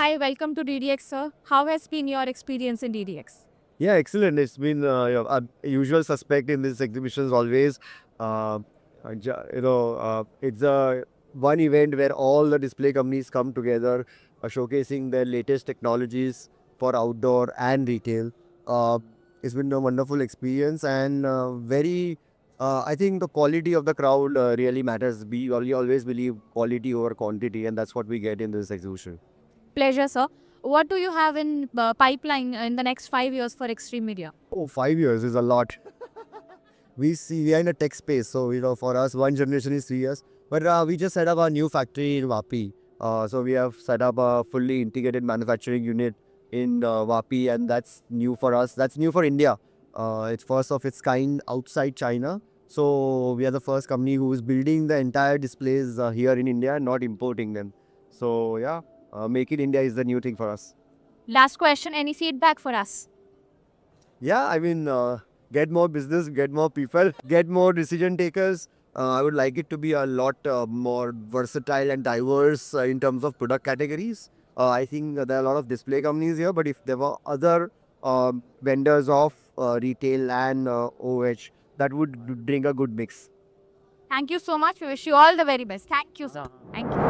Hi, welcome to DDX, sir. How has been your experience in DDX? Yeah, excellent. It's been a usual suspect in these exhibitions always. Uh, it's a one event where all the display companies come together, showcasing their latest technologies for outdoor and retail. Uh, it's been a wonderful experience and very. I think the quality of the crowd really matters. We always believe quality over quantity, and that's what we get in this exhibition. Pleasure, sir. What do you have in pipeline in the next 5 years for Extreme Media? Oh, 5 years is a lot. We are in a tech space, so for us, one generation is 3 years. But we just set up a new factory in Vapi. So we have set up a fully integrated manufacturing unit in Vapi, and that's new for us. That's new for India. It's first of its kind outside China. So we are the first company who is building the entire displays here in India and not importing them. So yeah, make in India is the new thing for us. Last question, any feedback for us? Yeah, I mean, get more business, get more people, get more decision takers. I would like it to be a lot more versatile and diverse in terms of product categories. I think there are a lot of display companies here, but if there were other vendors of retail and OH, that would bring a good mix. Thank you so much. We wish you all the very best. Thank you, sir. Thank you.